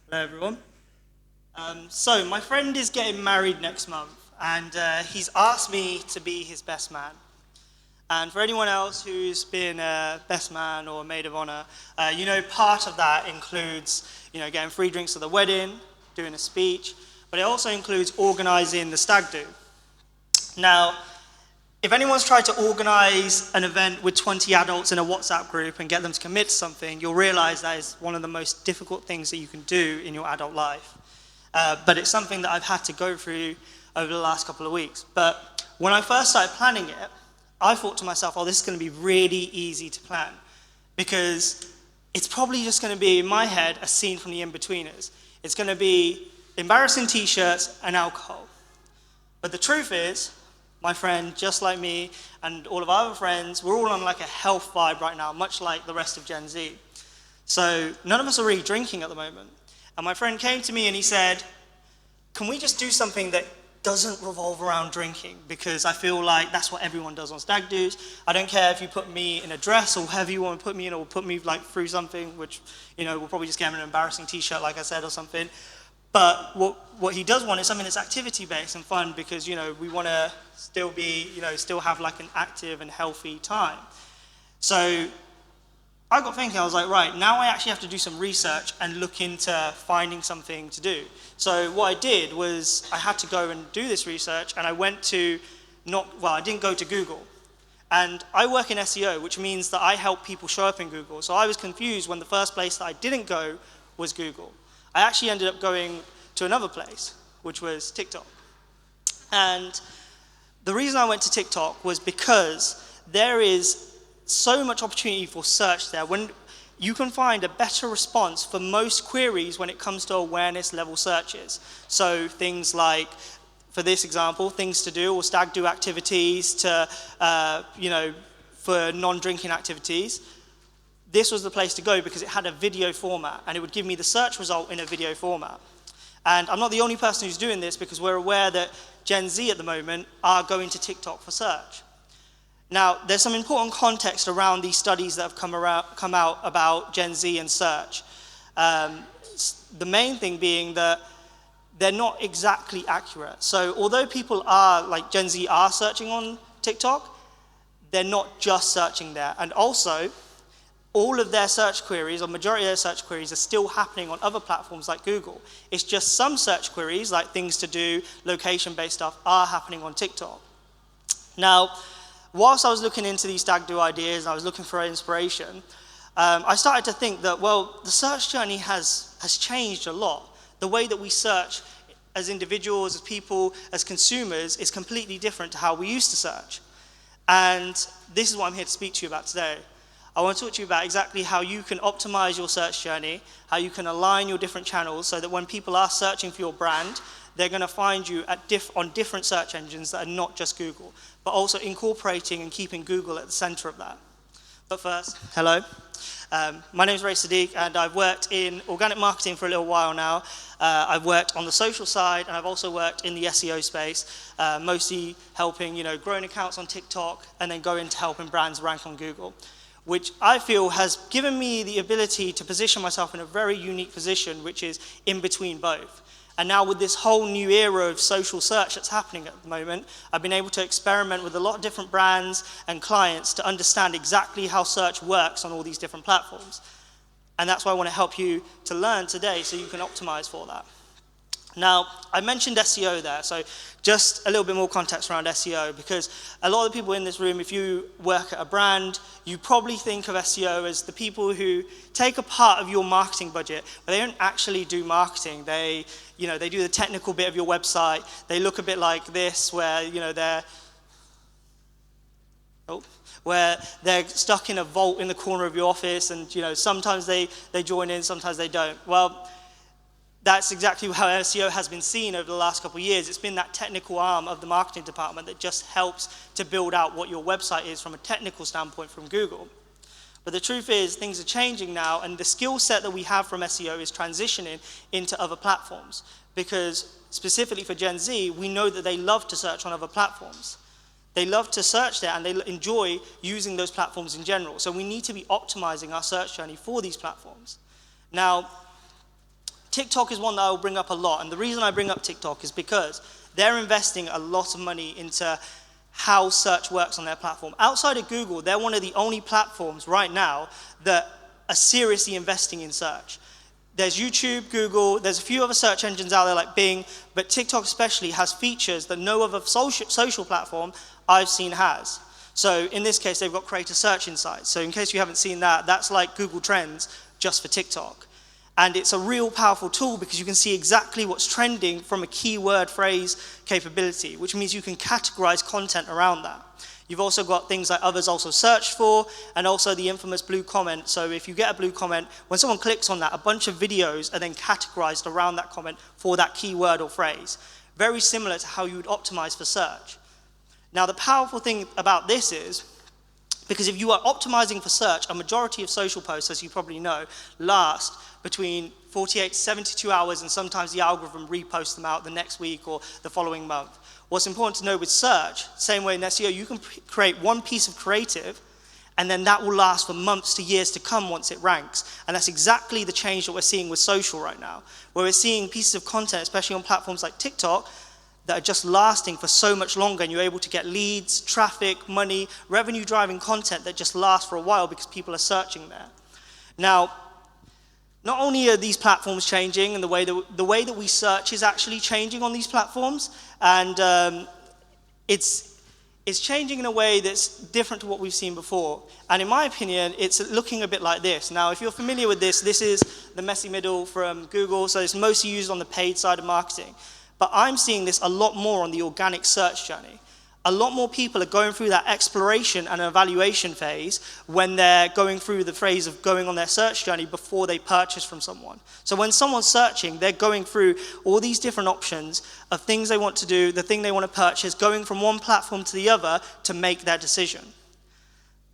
Hello, everyone. So my friend is getting married next month, and he's asked me to be his best man. And for anyone else who's been a best man or a maid of honor, part of that includes, getting free drinks at the wedding, doing a speech, but it also includes organizing the stag do. Now, if anyone's tried to organize an event with 20 adults in a WhatsApp group and get them to commit to something, you'll realize that is one of the most difficult things that you can do in your adult life. But it's something that I've had to go through over the last couple of weeks. But when I first started planning it, I thought to myself, oh, this is going to be really easy to plan, because it's probably just going to be, in my head, a scene from The In-Betweeners. It's going to be embarrassing t-shirts and alcohol. But the truth is, my friend, just like me and all of our other friends, we're all on like a health vibe right now, much like the rest of Gen Z. So none of us are really drinking at the moment. And my friend came to me and he said, can we just do something that doesn't revolve around drinking? Because I feel like that's what everyone does on stag do's. I don't care if you put me in a dress or whatever you want to put me in, or put me like through something, which, we'll probably just get him an embarrassing t-shirt, like I said, or something. But what he does want is something that's activity-based and fun, because, we want to still be, still have like an active and healthy time. So I got thinking, I was like, right, now I actually have to do some research and look into finding something to do. So what I did was I had to go and do this research, and I went to I didn't go to Google. And I work in SEO, which means that I help people show up in Google. So I was confused when the first place that I didn't go was Google. I actually ended up going to another place, which was TikTok. And the reason I went to TikTok was because there is so much opportunity for search there. When you can find a better response for most queries when it comes to awareness level searches. So things like, for this example, things to do or stag do activities to, for non-drinking activities. This was the place to go because it had a video format, and it would give me the search result in a video format. And I'm not the only person who's doing this, because we're aware that Gen Z at the moment are going to TikTok for search. Now, there's some important context around these studies that have come out about Gen Z and search. The main thing being that they're not exactly accurate. So although people are, like Gen Z are searching on TikTok, they're not just searching there. And also, all of their search queries, or majority of their search queries, are still happening on other platforms like Google. It's just some search queries, like things to do, location-based stuff, are happening on TikTok. Now, whilst I was looking into these stag do ideas, and I was looking for inspiration, I started to think that, well, the search journey has changed a lot. The way that we search as individuals, as people, as consumers, is completely different to how we used to search. And this is what I'm here to speak to you about today. I want to talk to you about exactly how you can optimize your search journey, how you can align your different channels so that when people are searching for your brand, they're going to find you on different search engines that are not just Google, but also incorporating and keeping Google at the center of that. But first, hello. My name is Saddiq, and I've worked in organic marketing for a little while now. I've worked on the social side, and I've also worked in the SEO space, mostly helping, growing accounts on TikTok, and then going to helping brands rank on Google, which I feel has given me the ability to position myself in a very unique position, which is in between both. And now with this whole new era of social search that's happening at the moment, I've been able to experiment with a lot of different brands and clients to understand exactly how search works on all these different platforms. And that's why I want to help you to learn today so you can optimize for that. Now, I mentioned SEO there, so just a little bit more context around SEO, because a lot of the people in this room, if you work at a brand, you probably think of SEO as the people who take a part of your marketing budget, but they don't actually do marketing. They do the technical bit of your website. They look a bit like this, where, they're stuck in a vault in the corner of your office, and, sometimes they join in, sometimes they don't. Well, that's exactly how SEO has been seen over the last couple of years. It's been that technical arm of the marketing department that just helps to build out what your website is from a technical standpoint from Google. But the truth is, things are changing now, and the skill set that we have from SEO is transitioning into other platforms. Because specifically for Gen Z, we know that they love to search on other platforms. They love to search there, and they enjoy using those platforms in general. So we need to be optimizing our search journey for these platforms. Now, TikTok is one that I will bring up a lot, and the reason I bring up TikTok is because they're investing a lot of money into how search works on their platform. Outside of Google, they're one of the only platforms right now that are seriously investing in search. There's YouTube, Google, there's a few other search engines out there like Bing, but TikTok especially has features that no other social platform I've seen has. So in this case, they've got creator search insights. So in case you haven't seen that, that's like Google Trends just for TikTok. And it's a real powerful tool because you can see exactly what's trending from a keyword phrase capability, which means you can categorize content around that. You've also got things like others also search for, and also the infamous blue comment. So if you get a blue comment, when someone clicks on that, a bunch of videos are then categorized around that comment for that keyword or phrase. Very similar to how you would optimize for search. Now, the powerful thing about this is, because if you are optimizing for search, a majority of social posts, as you probably know, last between 48 to 72 hours, and sometimes the algorithm reposts them out the next week or the following month. What's important to know with search, same way in SEO, you can create one piece of creative, and then that will last for months to years to come once it ranks. And that's exactly the change that we're seeing with social right now, where we're seeing pieces of content, especially on platforms like TikTok, that are just lasting for so much longer, and you're able to get leads, traffic, money, revenue-driving content that just lasts for a while because people are searching there. Now, not only are these platforms changing, and the way that we search is actually changing on these platforms, and it's changing in a way that's different to what we've seen before. And in my opinion, it's looking a bit like this. Now, if you're familiar with this, this is the messy middle from Google, so it's mostly used on the paid side of marketing. But I'm seeing this a lot more on the organic search journey. A lot more people are going through that exploration and evaluation phase when they're going through the phase of going on their search journey before they purchase from someone. So when someone's searching, they're going through all these different options of things they want to do, the thing they want to purchase, going from one platform to the other to make their decision.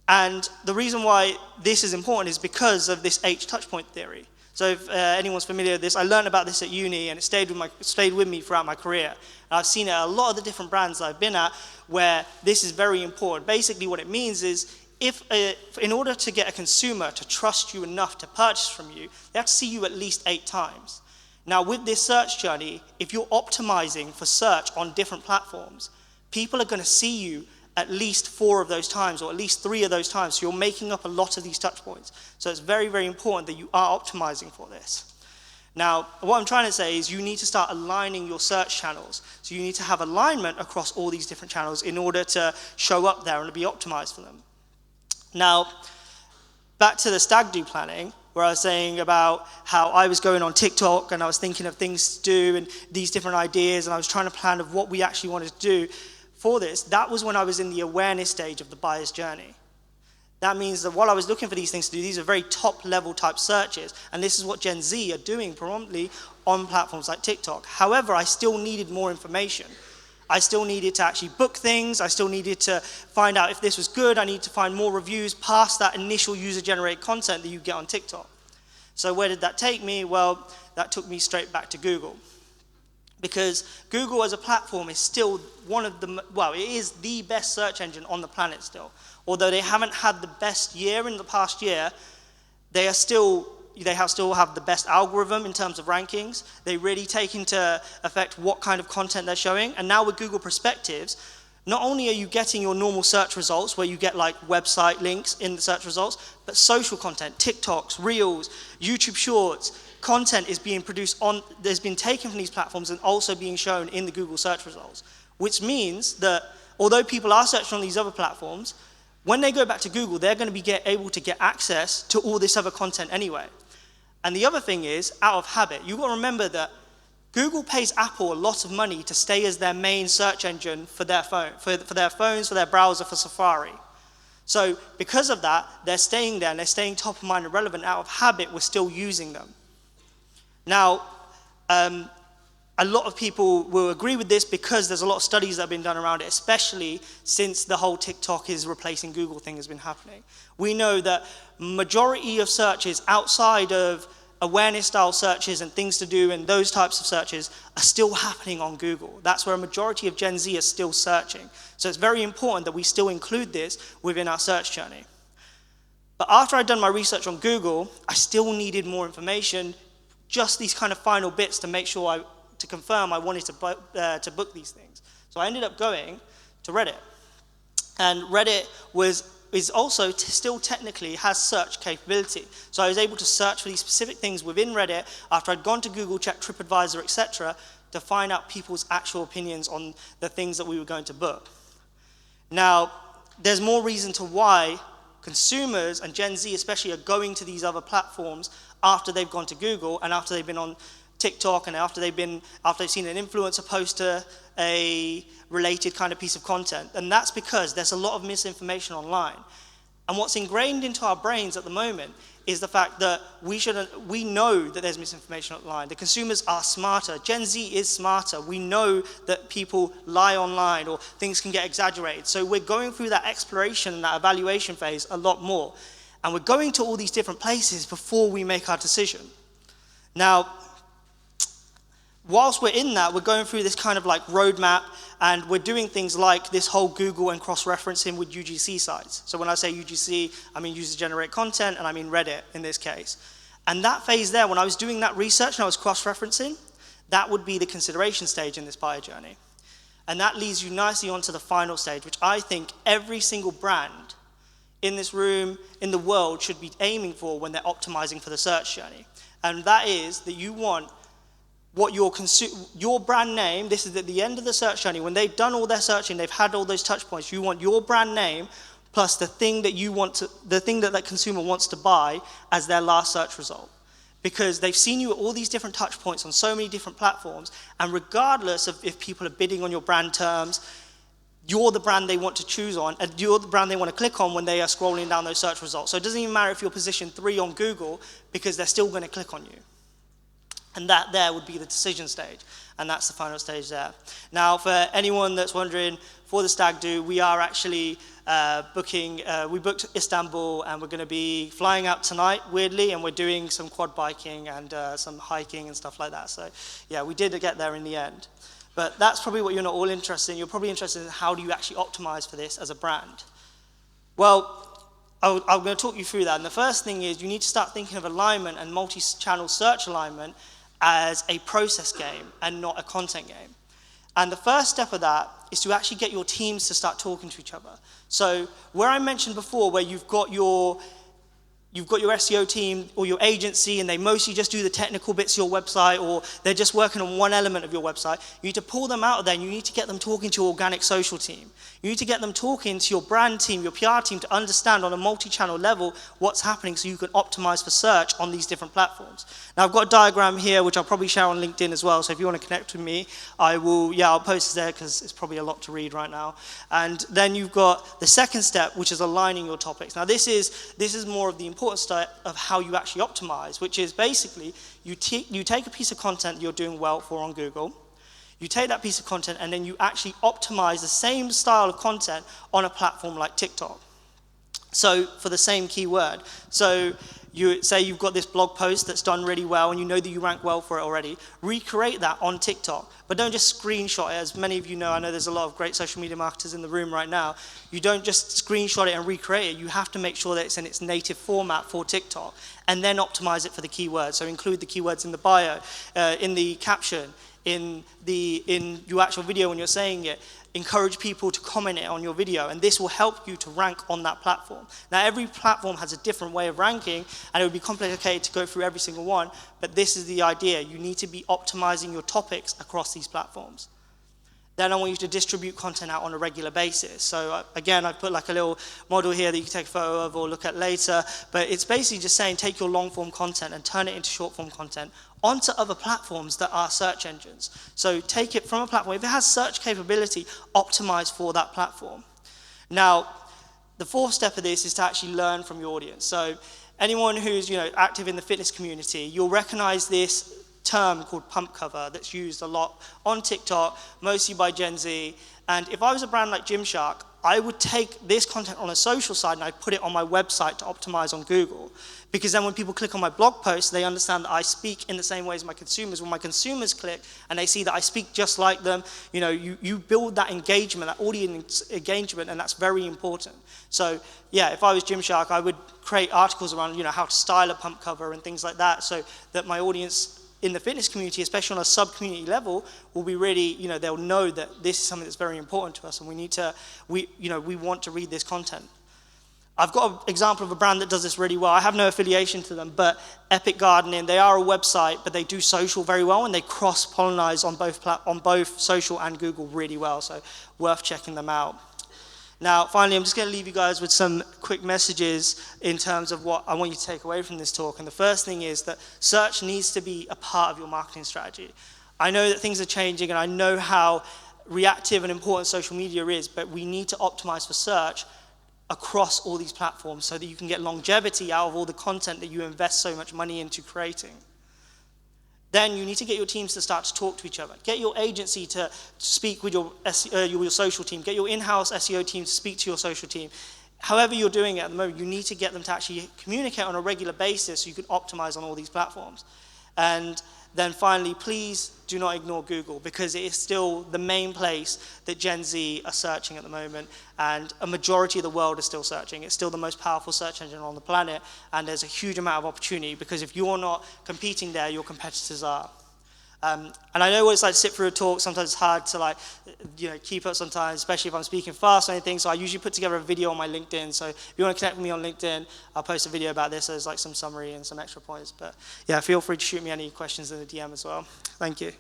And the reason why this is important is because of this H touchpoint theory. So if anyone's familiar with this, I learned about this at uni, and it stayed with me throughout my career. And I've seen it at a lot of the different brands that I've been at where this is very important. Basically what it means is in order to get a consumer to trust you enough to purchase from you, they have to see you at least 8 times. Now with this search journey, if you're optimizing for search on different platforms, people are going to see you at least 4 of those times, or at least 3 of those times. So you're making up a lot of these touch points. So it's very, very important that you are optimizing for this. Now, what I'm trying to say is you need to start aligning your search channels. So you need to have alignment across all these different channels in order to show up there and to be optimized for them. Now, back to the stag do planning, where I was saying about how I was going on TikTok and I was thinking of things to do and these different ideas, and I was trying to plan of what we actually wanted to do for this. That was when I was in the awareness stage of the buyer's journey. That means that while I was looking for these things to do, these are very top level type searches, and this is what Gen Z are doing predominantly on platforms like TikTok. However, I still needed more information. I still needed to actually book things. I still needed to find out if this was good. I needed to find more reviews past that initial user-generated content that you get on TikTok. So where did that take me? Well, that took me straight back to Google. Because Google as a platform is still it is the best search engine on the planet still. Although they haven't had the best year in the past year, they still have the best algorithm in terms of rankings. They really take into effect what kind of content they're showing. And now with Google Perspectives, not only are you getting your normal search results where you get like website links in the search results, but social content, TikToks, Reels, YouTube Shorts, content is being produced there's been taken from these platforms and also being shown in the Google search results, which means that although people are searching on these other platforms, when they go back to Google, they're going to be able to get access to all this other content anyway. And the other thing is, out of habit, you've got to remember that Google pays Apple a lot of money to stay as their main search engine for their phone, for their phones, for their browser, for Safari. So because of that, they're staying there and they're staying top of mind and relevant. Out of habit, we're still using them. Now, a lot of people will agree with this because there's a lot of studies that have been done around it, especially since the whole TikTok is replacing Google thing has been happening. We know that majority of searches outside of awareness style searches and things to do and those types of searches are still happening on Google. That's where a majority of Gen Z are still searching. So it's very important that we still include this within our search journey. But after I'd done my research on Google, I still needed more information just these kind of final bits to make sure to confirm I wanted to book these things. So I ended up going to Reddit. And Reddit is also still technically has search capability. So I was able to search for these specific things within Reddit after I'd gone to Google, checked TripAdvisor, etc., to find out people's actual opinions on the things that we were going to book. Now, there's more reason to why consumers, and Gen Z especially, are going to these other platforms after they've gone to Google and after they've been on TikTok and after they've seen an influencer post a related kind of piece of content. And that's because there's a lot of misinformation online. And what's ingrained into our brains at the moment is the fact that we know that there's misinformation online. The consumers are smarter. Gen Z is smarter. We know that people lie online or things can get exaggerated. So we're going through that exploration and that evaluation phase a lot more. And we're going to all these different places before we make our decision. Now, whilst we're in that, we're going through this kind of like roadmap, and we're doing things like this whole Google and cross-referencing with UGC sites. So when I say UGC, I mean user-generated content, and I mean Reddit in this case. And that phase there, when I was doing that research and I was cross-referencing, that would be the consideration stage in this buyer journey. And that leads you nicely onto the final stage, which I think every single brand in this room, in the world, should be aiming for when they're optimizing for the search journey. And that is that you want what your brand name, this is at the end of the search journey, when they've done all their searching, they've had all those touch points, you want your brand name plus the thing that consumer wants to buy as their last search result. Because they've seen you at all these different touch points on so many different platforms, and regardless of if people are bidding on your brand terms, you're the brand they want to choose on, and you're the brand they want to click on when they are scrolling down those search results. So it doesn't even matter if you're position 3 on Google, because they're still going to click on you. And that there would be the decision stage, and that's the final stage there. Now, for anyone that's wondering, for the Stag Do, we are actually we booked Istanbul, and we're going to be flying out tonight, weirdly, and we're doing some quad biking and some hiking and stuff like that. So, yeah, we did get there in the end. But that's probably what you're not all interested in. You're probably interested in how do you actually optimize for this as a brand. Well, I'm going to talk you through that. And the first thing is you need to start thinking of alignment and multi-channel search alignment as a process game and not a content game. And the first step of that is to actually get your teams to start talking to each other. So where I mentioned before, where you've got your SEO team or your agency and they mostly just do the technical bits of your website, or they're just working on one element of your website, you need to pull them out of there and you need to get them talking to your organic social team. You need to get them talking to your brand team, your PR team, to understand on a multi-channel level what's happening so you can optimize for search on these different platforms. Now, I've got a diagram here, which I'll probably share on LinkedIn as well, so if you want to connect with me, I'll post it there because it's probably a lot to read right now. And then you've got the second step, which is aligning your topics. Now, this is more of the important step of how you actually optimize, which is basically you take a piece of content you're doing well for on Google, you take that piece of content and then you actually optimize the same style of content on a platform like TikTok. So for the same keyword. So you say you've got this blog post that's done really well and you know that you rank well for it already, recreate that on TikTok. But don't just screenshot it. As many of you know, I know there's a lot of great social media marketers in the room right now. You don't just screenshot it and recreate it. You have to make sure that it's in its native format for TikTok and then optimize it for the keywords. So include the keywords in the bio, in the caption, in your actual video when you're saying it. Encourage people to comment it on your video, and this will help you to rank on that platform. Now, every platform has a different way of ranking, and it would be complicated to go through every single one, but this is the idea. You need to be optimizing your topics across these platforms. Then I want you to distribute content out on a regular basis. So again, I've put like a little model here that you can take a photo of or look at later, but it's basically just saying take your long form content and turn it into short form content onto other platforms that are search engines. So take it from a platform. If it has search capability, optimize for that platform. Now, the fourth step of this is to actually learn from your audience. So anyone who's active in the fitness community, you'll recognize this term called pump cover that's used a lot on TikTok, mostly by Gen Z. And if I was a brand like Gymshark, I would take this content on a social side and I'd put it on my website to optimize on Google. Because then when people click on my blog post, they understand that I speak in the same way as my consumers. When my consumers click and they see that I speak just like them, you build that engagement, that audience engagement, and that's very important. So yeah, if I was Gymshark, I would create articles around how to style a pump cover and things like that so that my audience in the fitness community, especially on a sub-community level, will be really, they'll know that this is something that's very important to us, and we want to read this content. I've got an example of a brand that does this really well. I have no affiliation to them, but Epic Gardening, they are a website, but they do social very well, and they cross-pollinize on both social and Google really well, so worth checking them out. Now, finally, I'm just going to leave you guys with some quick messages in terms of what I want you to take away from this talk. And the first thing is that search needs to be a part of your marketing strategy. I know that things are changing, and I know how reactive and important social media is, but we need to optimize for search across all these platforms so that you can get longevity out of all the content that you invest so much money into creating. Then you need to get your teams to start to talk to each other. Get your agency to speak with your social team. Get your in-house SEO team to speak to your social team. However you're doing it at the moment, you need to get them to actually communicate on a regular basis so you can optimize on all these platforms. And then finally, please do not ignore Google, because it is still the main place that Gen Z are searching at the moment, and a majority of the world is still searching. It's still the most powerful search engine on the planet, and there's a huge amount of opportunity, because if you're not competing there, your competitors are. And I know what it's like to sit through a talk. Sometimes it's hard to keep up sometimes, especially if I'm speaking fast or anything. So I usually put together a video on my LinkedIn. So if you want to connect with me on LinkedIn, I'll post a video about this as some summary and some extra points. But yeah, feel free to shoot me any questions in the DM as well. Thank you.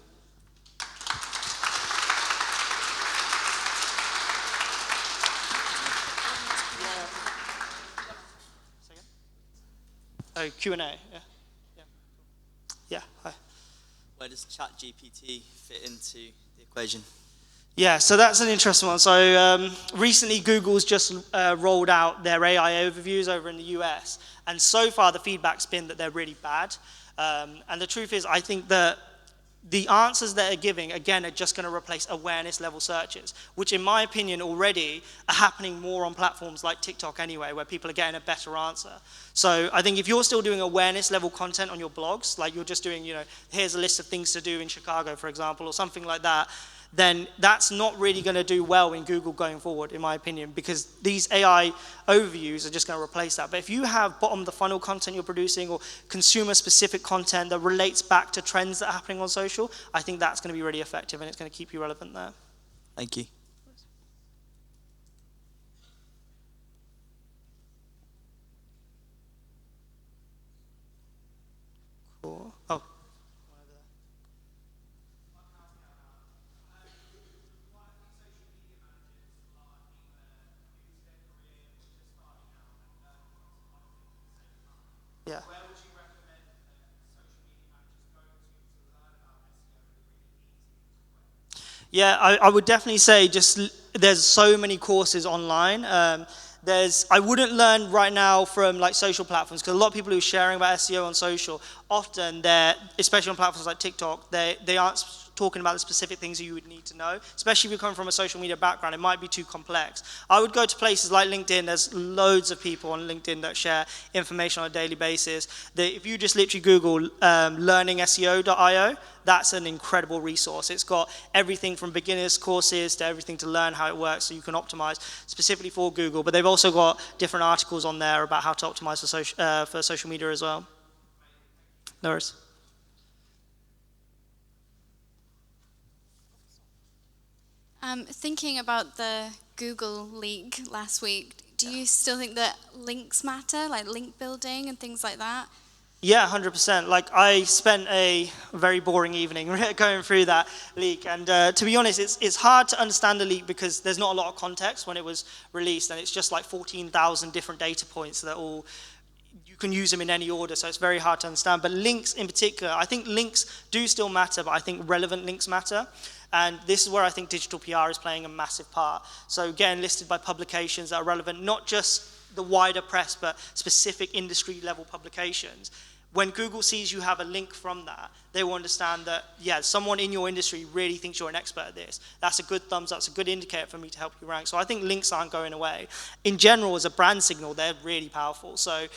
Oh, Q&A, yeah. Yeah, hi. Where does ChatGPT fit into the equation? Yeah, so that's an interesting one. So recently, Google's just rolled out their AI overviews over in the US. And so far, the feedback's been that they're really bad. And the truth is, I think that the answers that they're giving, again, are just going to replace awareness-level searches, which in my opinion already are happening more on platforms like TikTok anyway, where people are getting a better answer. So I think if you're still doing awareness-level content on your blogs, like you're just doing, here's a list of things to do in Chicago, for example, or something like that, then that's not really going to do well in Google going forward, in my opinion, because these AI overviews are just going to replace that. But if you have bottom-of-the-funnel content you're producing, or consumer-specific content that relates back to trends that are happening on social, I think that's going to be really effective, and it's going to keep you relevant there. Thank you. Cool. Oh. Yeah. Where would you recommend social media managers go to learn about SEO? Yeah, I would definitely say there's so many courses online. I wouldn't learn right now from social platforms, because a lot of people who are sharing about SEO on social, often especially on platforms like TikTok, they aren't talking about the specific things that you would need to know, especially if you're coming from a social media background. It might be too complex. I would go to places like LinkedIn. There's loads of people on LinkedIn that share information on a daily basis. If you just literally Google learningseo.io, that's an incredible resource. It's got everything from beginners courses to everything to learn how it works, so you can optimize specifically for Google. But they've also got different articles on there about how to optimize for social media as well. No worries. Thinking about the Google leak last week, do you still think that links matter, like link building and things like that? Yeah, 100%. I spent a very boring evening going through that leak, and to be honest, it's hard to understand the leak because there's not a lot of context when it was released, and it's just 14,000 different data points that all, you can use them in any order, so it's very hard to understand. But links in particular, I think links do still matter, but I think relevant links matter. And this is where I think digital PR is playing a massive part. So getting listed by publications that are relevant, not just the wider press, but specific industry level publications. When Google sees you have a link from that, they will understand that, yeah, someone in your industry really thinks you're an expert at this. That's a good thumbs up, that's a good indicator for me to help you rank. So I think links aren't going away. In general, as a brand signal, they're really powerful. So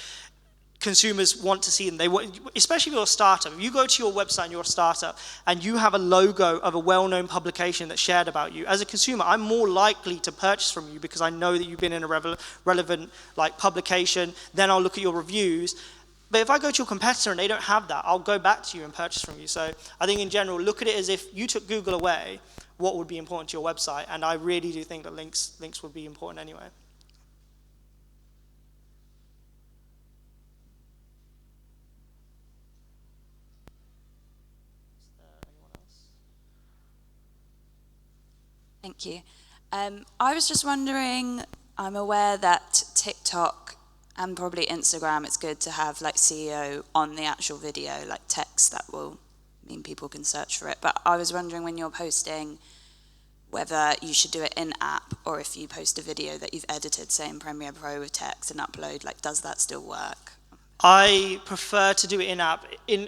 consumers want to see them. They want, especially if you're a startup. If you go to your website and you're a startup and you have a logo of a well-known publication that's shared about you, as a consumer, I'm more likely to purchase from you because I know that you've been in a relevant publication. Then I'll look at your reviews. But if I go to your competitor and they don't have that, I'll go back to you and purchase from you. So I think in general, look at it as if you took Google away, what would be important to your website? And I really do think that links would be important anyway. Is there anyone else? Thank you. I was just wondering, I'm aware that TikTok and probably Instagram, it's good to have like SEO on the actual video, like text that will mean people can search for it. But I was wondering when you're posting, whether you should do it in-app or if you post a video that you've edited, say in Premiere Pro with text and upload, like does that still work? I prefer to do it in-app.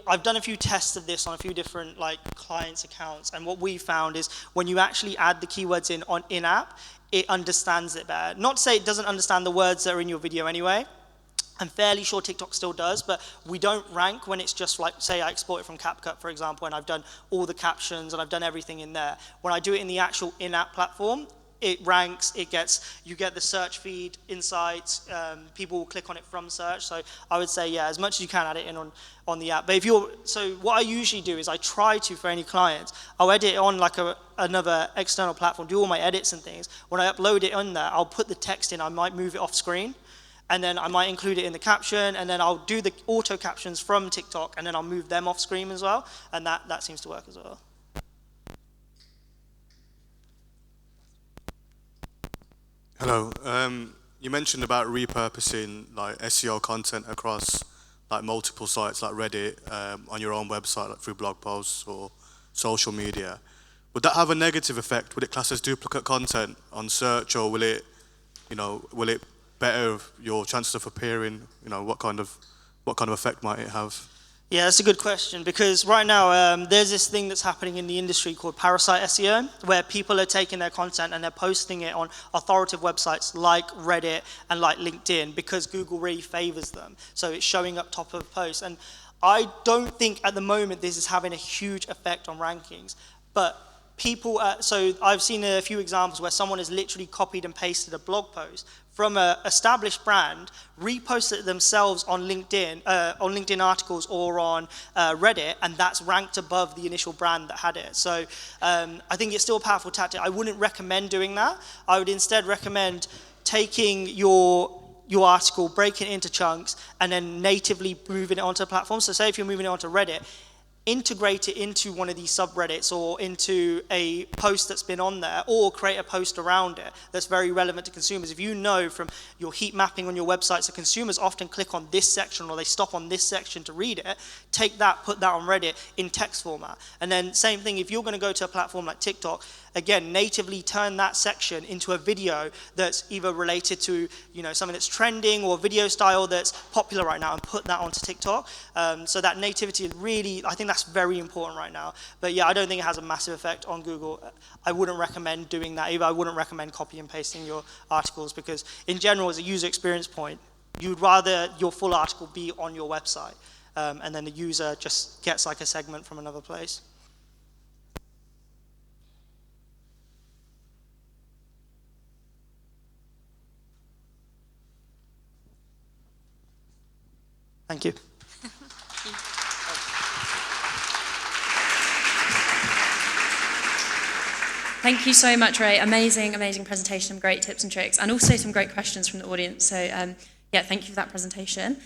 I've done a few tests of this on a few different like clients' accounts, and what we found is when you actually add the keywords in-app, it understands it better. Not to say it doesn't understand the words that are in your video anyway. I'm fairly sure TikTok still does, but we don't rank when it's just like, say I export it from CapCut, for example, and I've done all the captions and I've done everything in there. When I do it in the actual in-app platform, it ranks, you get the search feed, insights, people will click on it from search. So I would say, yeah, as much as you can add it in on the app. But so what I usually do is I try to, for any clients, I'll edit it on like another external platform, do all my edits and things. When I upload it on there, I'll put the text in, I might move it off screen, and then I might include it in the caption, and then I'll do the auto captions from TikTok, and then I'll move them off screen as well, and that seems to work as well. Hello. You mentioned about repurposing like SEO content across like multiple sites like Reddit, on your own website, like through blog posts or social media. Would that have a negative effect? Would it class as duplicate content on search, or will it better your chances of appearing? What kind of effect might it have? Yeah, that's a good question, because right now there's this thing that's happening in the industry called parasite SEO, where people are taking their content and they're posting it on authoritative websites like Reddit and like LinkedIn because Google really favors them. So it's showing up top of posts. And I don't think at the moment this is having a huge effect on rankings, but people, so I've seen a few examples where someone has literally copied and pasted a blog post from an established brand, reposted it themselves on LinkedIn articles or on Reddit, and that's ranked above the initial brand that had it. So I think it's still a powerful tactic. I wouldn't recommend doing that. I would instead recommend taking your article, breaking it into chunks, and then natively moving it onto a platform. So say if you're moving it onto Reddit, integrate it into one of these subreddits or into a post that's been on there, or create a post around it that's very relevant to consumers. If you know from your heat mapping on your websites that consumers often click on this section or they stop on this section to read it, take that, put that on Reddit in text format. And then same thing, if you're going to go to a platform like TikTok, again, natively turn that section into a video that's either related to something that's trending or video style that's popular right now, and put that onto TikTok. So that nativity is really, I think that's very important right now. But yeah, I don't think it has a massive effect on Google. I wouldn't recommend doing that either. I wouldn't recommend copy and pasting your articles, because in general, as a user experience point, you'd rather your full article be on your website, and then the user just gets like a segment from another place. Thank you. Thank you so much, Ray. Amazing, amazing presentation, great tips and tricks, and also some great questions from the audience. So yeah, thank you for that presentation.